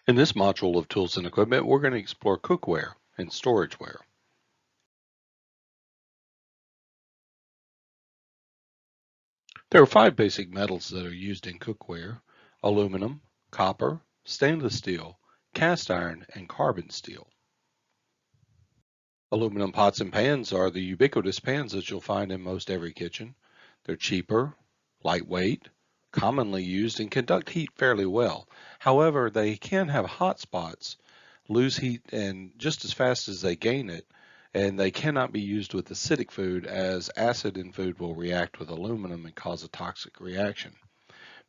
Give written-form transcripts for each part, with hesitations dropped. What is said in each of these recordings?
In this module of tools and equipment, we're going to explore cookware and storageware. There are 5 basic metals that are used in cookware: aluminum, copper, stainless steel, cast iron, and carbon steel. Aluminum pots and pans are the ubiquitous pans that you'll find in most every kitchen. They're cheaper, lightweight, commonly used, and conduct heat fairly well. However, they can have hot spots, lose heat and just as fast as they gain it, and they cannot be used with acidic food, as acid in food will react with aluminum and cause a toxic reaction.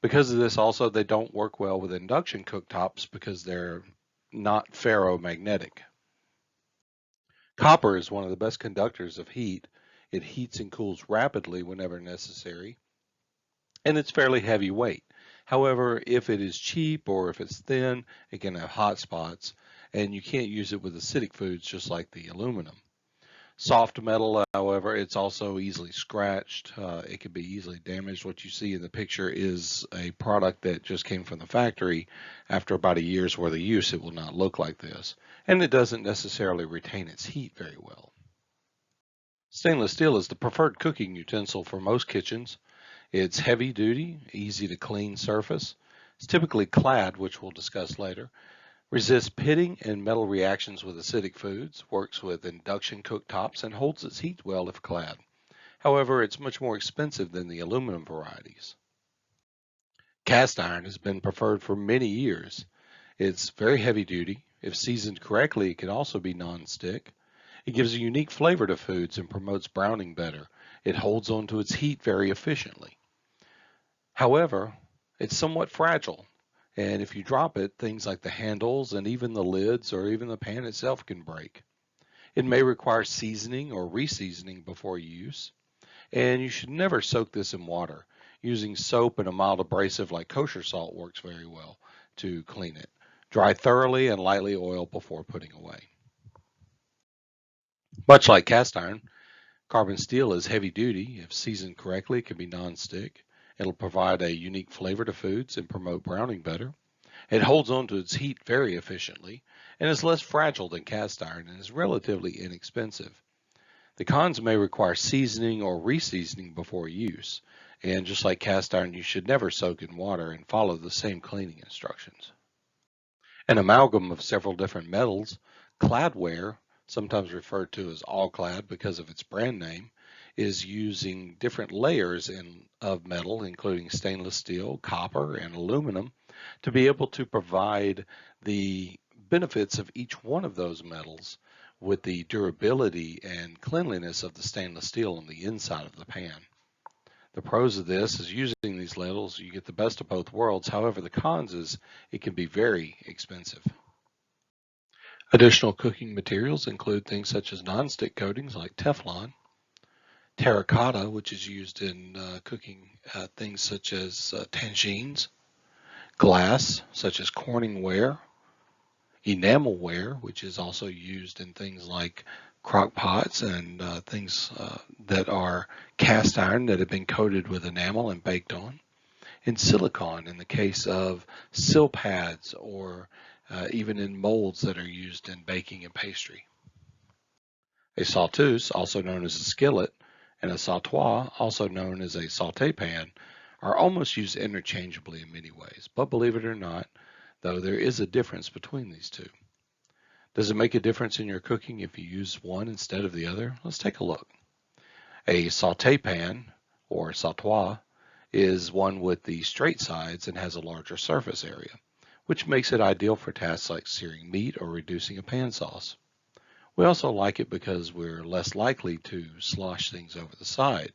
Because of this also, they don't work well with induction cooktops because they're not ferromagnetic. Copper is one of the best conductors of heat. It heats and cools rapidly whenever necessary, and it's fairly heavy weight. However, if it is cheap or if it's thin, it can have hot spots, and you can't use it with acidic foods just like the aluminum. Soft metal, however, it's also easily scratched. It can be easily damaged. What you see in the picture is a product that just came from the factory. After about a year's worth of use, it will not look like this, and it doesn't necessarily retain its heat very well. Stainless steel is the preferred cooking utensil for most kitchens. It's heavy duty, easy to clean surface. It's typically clad, which we'll discuss later. Resists pitting and metal reactions with acidic foods, works with induction cooktops, and holds its heat well if clad. However, it's much more expensive than the aluminum varieties. Cast iron has been preferred for many years. It's very heavy duty. If seasoned correctly, it can also be non-stick. It gives a unique flavor to foods and promotes browning better. It holds on to its heat very efficiently. However, it's somewhat fragile, and if you drop it, things like the handles and even the lids or even the pan itself can break. It may require seasoning or reseasoning before use, and you should never soak this in water. Using soap and a mild abrasive like kosher salt works very well to clean it. Dry thoroughly and lightly oil before putting away. Much like cast iron, carbon steel is heavy duty. If seasoned correctly, it can be non-stick. It'll provide a unique flavor to foods and promote browning better. It holds on to its heat very efficiently and is less fragile than cast iron and is relatively inexpensive. The cons may require seasoning or reseasoning before use, and just like cast iron, you should never soak in water and follow the same cleaning instructions. An amalgam of several different metals, cladware, sometimes referred to as all clad because of its brand name, is using different layers of metal, including stainless steel, copper, and aluminum, to be able to provide the benefits of each one of those metals with the durability and cleanliness of the stainless steel on the inside of the pan. The pros of this is using these ladles, you get the best of both worlds. However, the cons is it can be very expensive. Additional cooking materials include things such as nonstick coatings like Teflon, terracotta, which is used in cooking things such as tangines, glass, such as Corningware, enamelware, which is also used in things like crock pots and things that are cast iron that have been coated with enamel and baked on, and silicone in the case of sill pads or even in molds that are used in baking and pastry. A sauteuse, also known as a skillet, and a sautoir, also known as a sauté pan, are almost used interchangeably in many ways. But believe it or not, though, there is a difference between these two. Does it make a difference in your cooking if you use one instead of the other? Let's take a look. A sauté pan, or sautoir, is one with the straight sides and has a larger surface area, which makes it ideal for tasks like searing meat or reducing a pan sauce. We also like it because we're less likely to slosh things over the side.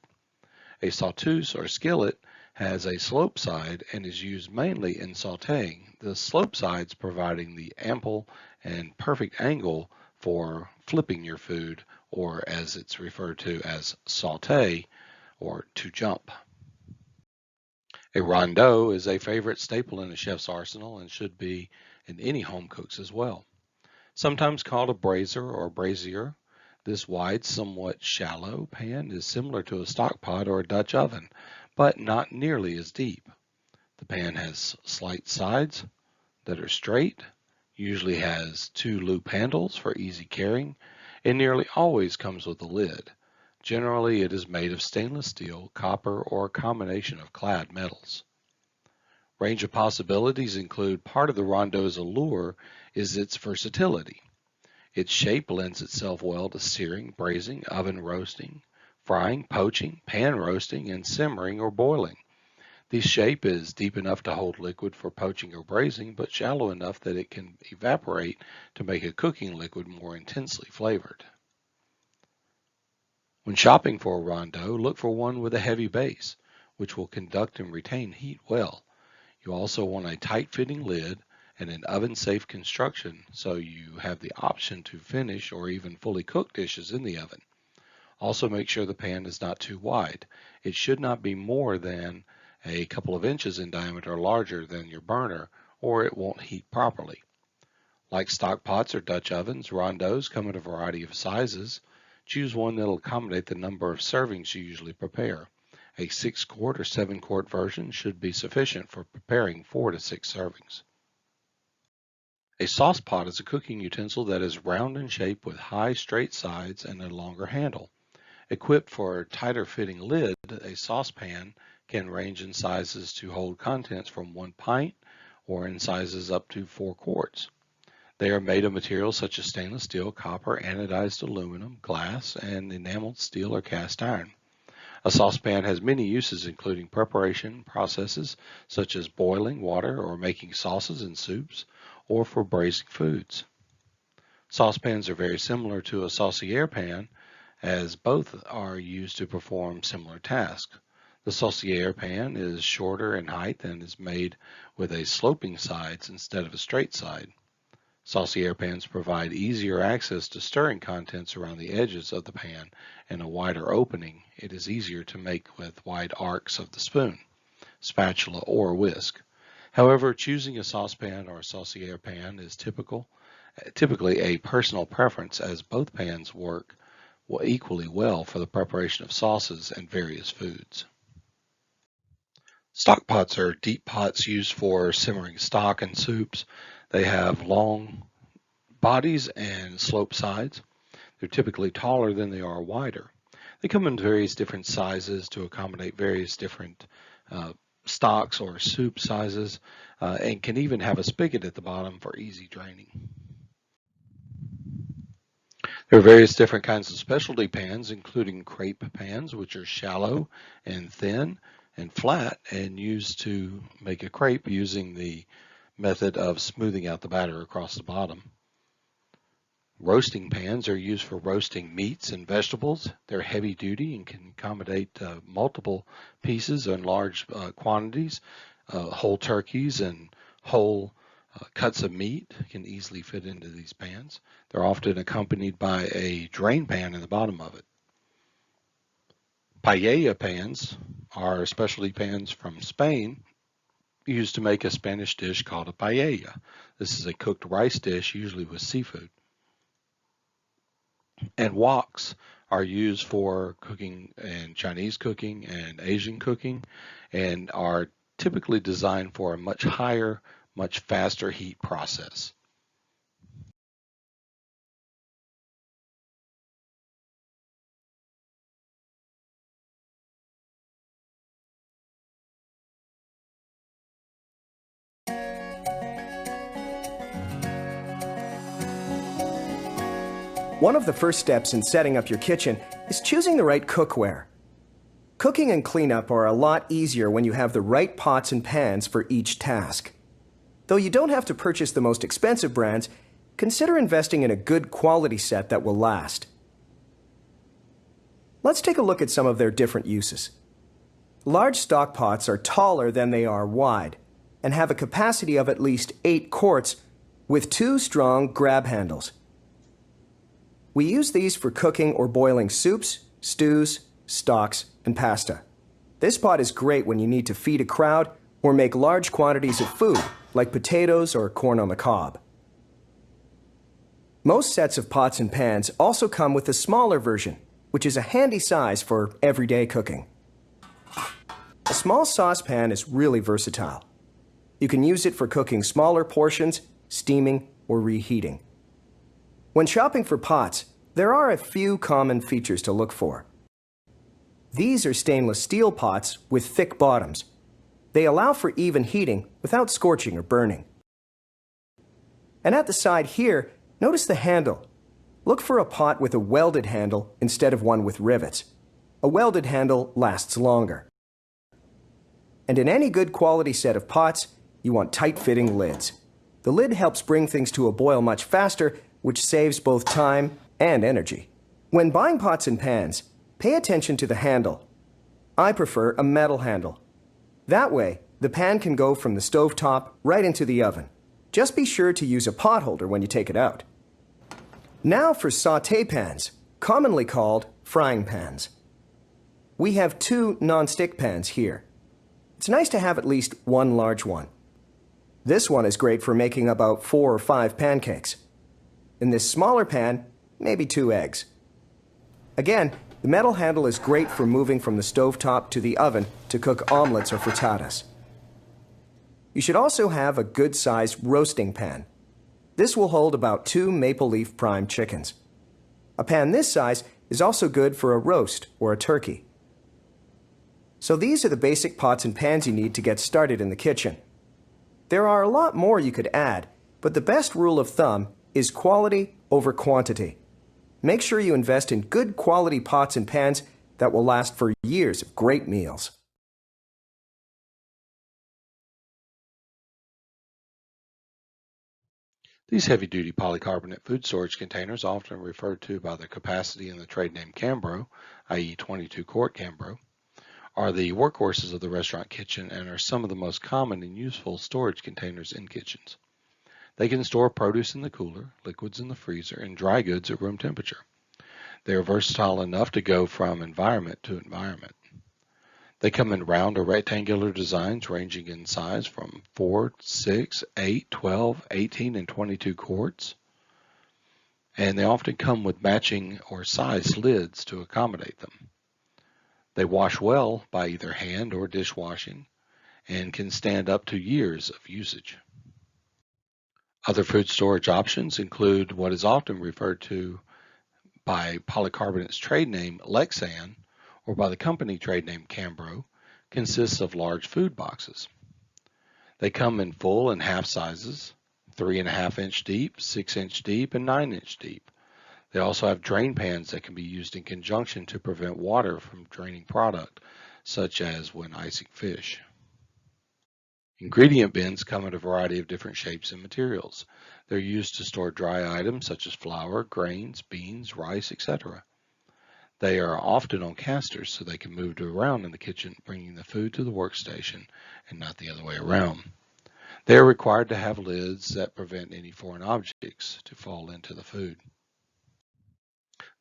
A sauteuse or skillet has a slope side and is used mainly in sautéing, the slope sides providing the ample and perfect angle for flipping your food, or as it's referred to as sauté, or to jump. A rondeau is a favorite staple in a chef's arsenal and should be in any home cook's as well. Sometimes called a brazier or brazier, this wide, somewhat shallow pan is similar to a stock pot or a Dutch oven, but not nearly as deep. The pan has slight sides that are straight Usually has two loop handles for easy carrying and nearly always comes with a lid. Generally, it is made of stainless steel, copper, or a combination of clad metals. Range of possibilities include part of the Rondeau's allure is its versatility. Its shape lends itself well to searing, braising, oven roasting, frying, poaching, pan roasting, and simmering or boiling. The shape is deep enough to hold liquid for poaching or braising, but shallow enough that it can evaporate to make a cooking liquid more intensely flavored. When shopping for a rondeau, look for one with a heavy base, which will conduct and retain heat well. You also want a tight-fitting lid and an oven-safe construction so you have the option to finish or even fully cook dishes in the oven. Also make sure the pan is not too wide. It should not be more than a couple of inches in diameter larger than your burner, or it won't heat properly. Like stock pots or Dutch ovens, rondeaus come in a variety of sizes. Choose one that will accommodate the number of servings you usually prepare. A 6-quart or 7-quart version should be sufficient for preparing 4 to 6 servings. A sauce pot is a cooking utensil that is round in shape with high straight sides and a longer handle. Equipped for a tighter fitting lid, a saucepan can range in sizes to hold contents from 1 pint or in sizes up to 4 quarts. They are made of materials such as stainless steel, copper, anodized aluminum, glass, and enameled steel or cast iron. A saucepan has many uses including preparation processes such as boiling water or making sauces and soups, or for braising foods. Saucepans are very similar to a saucier pan as both are used to perform similar tasks. The saucier pan is shorter in height and is made with a sloping sides instead of a straight side. Saucier pans provide easier access to stirring contents around the edges of the pan and a wider opening. It is easier to make with wide arcs of the spoon, spatula, or whisk. However, choosing a saucepan or a saucier pan is typically a personal preference as both pans work equally well for the preparation of sauces and various foods. Stock pots are deep pots used for simmering stock and soups. They have long bodies and sloped sides. They're typically taller than they are wider. They come in various different sizes to accommodate various different stocks or soup sizes, and can even have a spigot at the bottom for easy draining. There are various different kinds of specialty pans, including crepe pans, which are shallow and thin and flat and used to make a crepe using the method of smoothing out the batter across the bottom. Roasting pans are used for roasting meats and vegetables. They're heavy duty and can accommodate multiple pieces in large quantities. Whole turkeys and whole cuts of meat can easily fit into these pans. They're often accompanied by a drain pan in the bottom of it. Paella pans are specialty pans from Spain used to make a Spanish dish called a paella. This is a cooked rice dish, usually with seafood. And woks are used for cooking and Chinese cooking and Asian cooking and are typically designed for a much higher, much faster heat process. One of the first steps in setting up your kitchen is choosing the right cookware. Cooking and cleanup are a lot easier when you have the right pots and pans for each task. Though you don't have to purchase the most expensive brands, consider investing in a good quality set that will last. Let's take a look at some of their different uses. Large stock pots are taller than they are wide and have a capacity of at least 8 quarts with 2 strong grab handles. We use these for cooking or boiling soups, stews, stocks, and pasta. This pot is great when you need to feed a crowd or make large quantities of food, like potatoes or corn on the cob. Most sets of pots and pans also come with a smaller version, which is a handy size for everyday cooking. A small saucepan is really versatile. You can use it for cooking smaller portions, steaming, or reheating. When shopping for pots, there are a few common features to look for. These are stainless steel pots with thick bottoms. They allow for even heating without scorching or burning. And at the side here, notice the handle. Look for a pot with a welded handle instead of one with rivets. A welded handle lasts longer. And in any good quality set of pots, you want tight-fitting lids. The lid helps bring things to a boil much faster, which saves both time and energy. When buying pots and pans, pay attention to the handle. I prefer a metal handle. That way, the pan can go from the stovetop right into the oven. Just be sure to use a pot holder when you take it out. Now for sauté pans, commonly called frying pans. We have 2 non-stick pans here. It's nice to have at least one large one. This one is great for making about 4 or 5 pancakes. In this smaller pan, maybe 2 eggs. Again, the metal handle is great for moving from the stovetop to the oven to cook omelets or frittatas. You should also have a good-sized roasting pan. This will hold about 2 maple leaf prime chickens. A pan this size is also good for a roast or a turkey. So these are the basic pots and pans you need to get started in the kitchen. There are a lot more you could add, but the best rule of thumb is quality over quantity. Make sure you invest in good quality pots and pans that will last for years of great meals. These heavy-duty polycarbonate food storage containers, often referred to by their capacity in the trade name Cambro, i.e. 22-quart Cambro, are the workhorses of the restaurant kitchen and are some of the most common and useful storage containers in kitchens. They can store produce in the cooler, liquids in the freezer, and dry goods at room temperature. They are versatile enough to go from environment to environment. They come in round or rectangular designs ranging in size from 4, 6, 8, 12, 18, and 22 quarts. And they often come with matching or sized lids to accommodate them. They wash well by either hand or dishwashing and can stand up to years of usage. Other food storage options include what is often referred to by polycarbonate's trade name Lexan or by the company trade name Cambro, consists of large food boxes. They come in full and half sizes, 3.5-inch deep, 6-inch deep, and 9-inch deep. They also have drain pans that can be used in conjunction to prevent water from draining product, such as when icing fish. Ingredient bins come in a variety of different shapes and materials. They're used to store dry items such as flour, grains, beans, rice, etc. They are often on casters so they can move around in the kitchen, bringing the food to the workstation and not the other way around. They are required to have lids that prevent any foreign objects to fall into the food.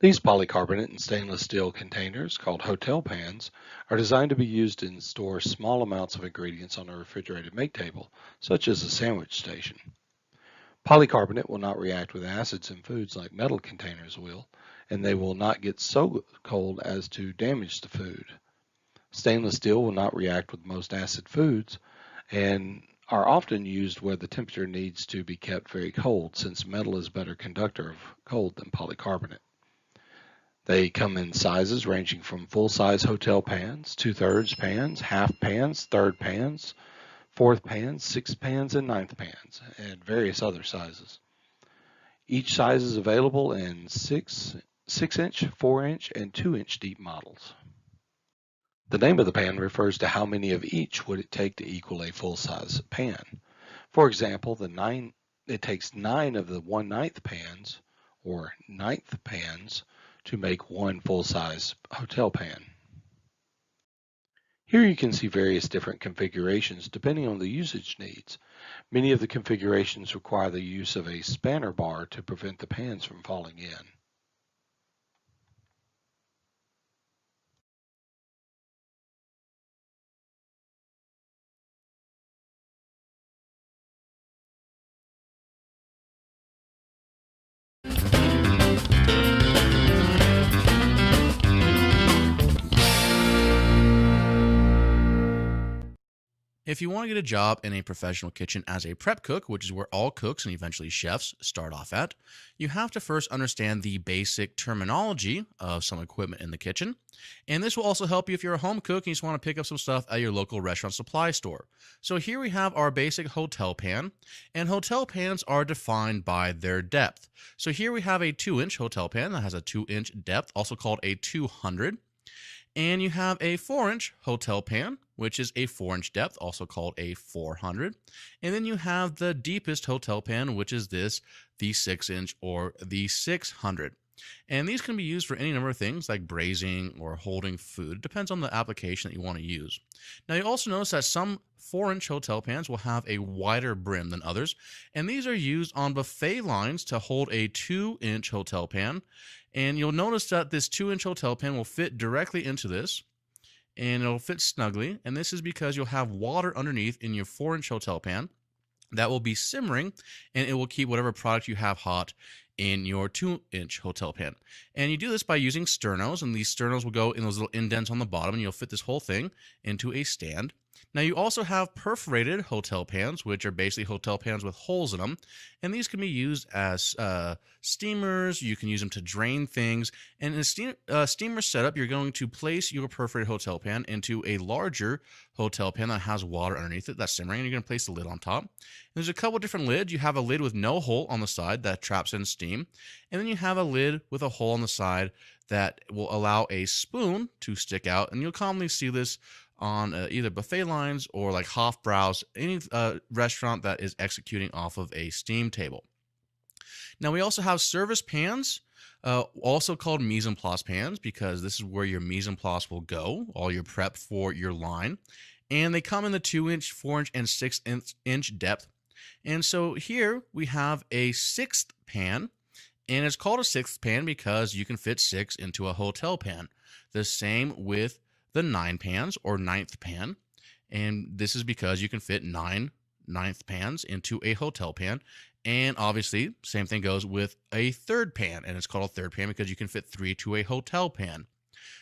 These polycarbonate and stainless steel containers, called hotel pans, are designed to be used to store small amounts of ingredients on a refrigerated make table, such as a sandwich station. Polycarbonate will not react with acids in foods like metal containers will, and they will not get so cold as to damage the food. Stainless steel will not react with most acid foods and are often used where the temperature needs to be kept very cold, since metal is a better conductor of cold than polycarbonate. They come in sizes ranging from full-size hotel pans, 2/3 pans, half pans, third pans, fourth pans, sixth pans, and ninth pans, and various other sizes. Each size is available in 6-inch, 4-inch, and 2-inch deep models. The name of the pan refers to how many of each would it take to equal a full-size pan. For example, it takes 9 of the 1/9 pans, or ninth pans, to make one full-size hotel pan. Here you can see various different configurations depending on the usage needs. Many of the configurations require the use of a spanner bar to prevent the pans from falling in. If you want to get a job in a professional kitchen as a prep cook, which is where all cooks and eventually chefs start off at, you have to first understand the basic terminology of some equipment in the kitchen. And this will also help you if you're a home cook and you just want to pick up some stuff at your local restaurant supply store. So here we have our basic hotel pan, and hotel pans are defined by their depth. So here we have a 2-inch hotel pan that has a 2-inch depth, also called a 200. And you have a 4-inch hotel pan, which is a 4-inch depth, also called a 400. And then you have the deepest hotel pan, which is this, the 6-inch or the 600. And these can be used for any number of things like braising or holding food. It depends on the application that you want to use. Now you also notice that some 4-inch hotel pans will have a wider brim than others, and these are used on buffet lines to hold a 2-inch hotel pan. And you'll notice that this 2-inch hotel pan will fit directly into this, and it'll fit snugly. And this is because you'll have water underneath in your 4-inch hotel pan that will be simmering, and it will keep whatever product you have hot in your 2-inch hotel pan. And you do this by using sternos, and these sternos will go in those little indents on the bottom, and you'll fit this whole thing into a stand. Now you also have perforated hotel pans, which are basically hotel pans with holes in them, and these can be used as steamers. You can use them to drain things, and in a steamer setup, you're going to place your perforated hotel pan into a larger hotel pan that has water underneath it that's simmering, and you're going to place the lid on top. And there's a couple different lids. You have a lid with no hole on the side that traps in steam, and then you have a lid with a hole on the side that will allow a spoon to stick out, and you'll commonly see this on either buffet lines or like Hofbrau's, any restaurant that is executing off of a steam table. Now we also have service pans, also called mise en place pans, because this is where your mise en place will go, all your prep for your line. And they come in the 2-inch, 4-inch, and 6-inch depth. And so here we have a 6th pan, and it's called a 6th pan because you can fit 6 into a hotel pan. The same with the 9 pans or 9th pan, and this is because you can fit 9 9th pans into a hotel pan. And obviously same thing goes with a 3rd pan, and it's called a 3rd pan because you can fit 3 to a hotel pan.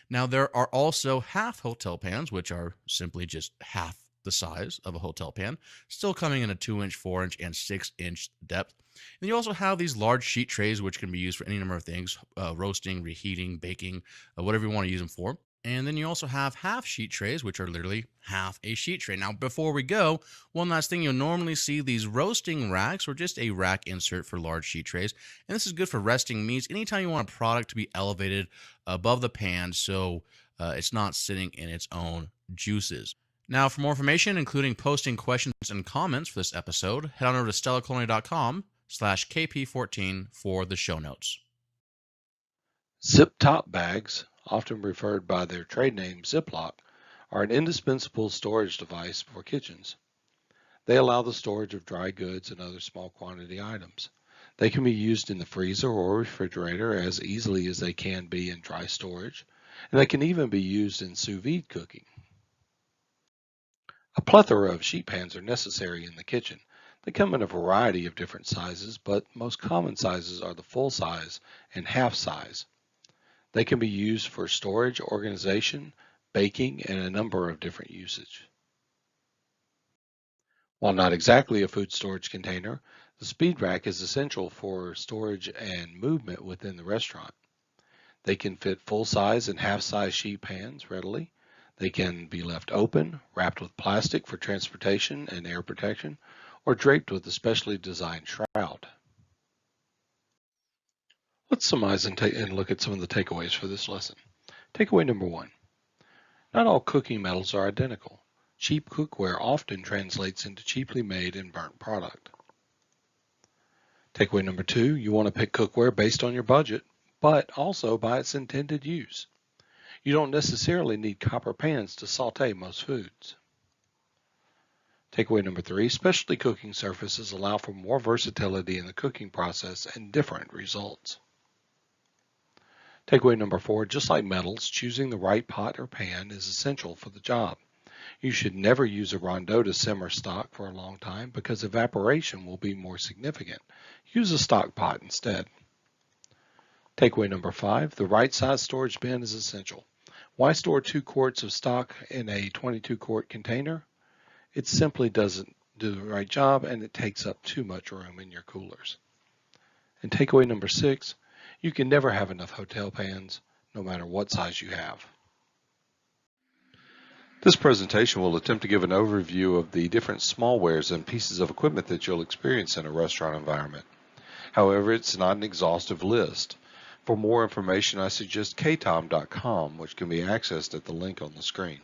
Now there are also half hotel pans, which are simply just half the size of a hotel pan, still coming in a 2-inch, 4-inch, and 6-inch depth. And you also have these large sheet trays, which can be used for any number of things, roasting, reheating, baking, whatever you want to use them for. And then you also have half sheet trays, which are literally half a sheet tray. Now, before we go, one last thing, you'll normally see these roasting racks or just a rack insert for large sheet trays. And this is good for resting meats anytime you want a product to be elevated above the pan so it's not sitting in its own juices. Now, for more information, including posting questions and comments for this episode, head on over to stellaculinary.com/KP14 for the show notes. Zip top bags, often referred by their trade name Ziploc, are an indispensable storage device for kitchens. They allow the storage of dry goods and other small quantity items. They can be used in the freezer or refrigerator as easily as they can be in dry storage, and they can even be used in sous vide cooking. A plethora of sheet pans are necessary in the kitchen. They come in a variety of different sizes, but most common sizes are the full size and half size. They can be used for storage, organization, baking, and a number of different usage. While not exactly a food storage container, the speed rack is essential for storage and movement within the restaurant. They can fit full-size and half-size sheet pans readily. They can be left open, wrapped with plastic for transportation and air protection, or draped with a specially designed shroud. Let's summarize and look at some of the takeaways for this lesson. Takeaway number 1. Not all cooking metals are identical. Cheap cookware often translates into cheaply made and burnt product. Takeaway number 2. You want to pick cookware based on your budget, but also by its intended use. You don't necessarily need copper pans to saute most foods. Takeaway number 3. Specialty cooking surfaces allow for more versatility in the cooking process and different results. Takeaway number 4, just like metals, choosing the right pot or pan is essential for the job. You should never use a Rondeau to simmer stock for a long time because evaporation will be more significant. Use a stock pot instead. Takeaway number 5, the right size storage bin is essential. Why store 2 quarts of stock in a 22-quart container? It simply doesn't do the right job, and it takes up too much room in your coolers. And takeaway number 6, you can never have enough hotel pans, no matter what size you have. This presentation will attempt to give an overview of the different smallwares and pieces of equipment that you'll experience in a restaurant environment. However, it's not an exhaustive list. For more information, I suggest ktom.com, which can be accessed at the link on the screen.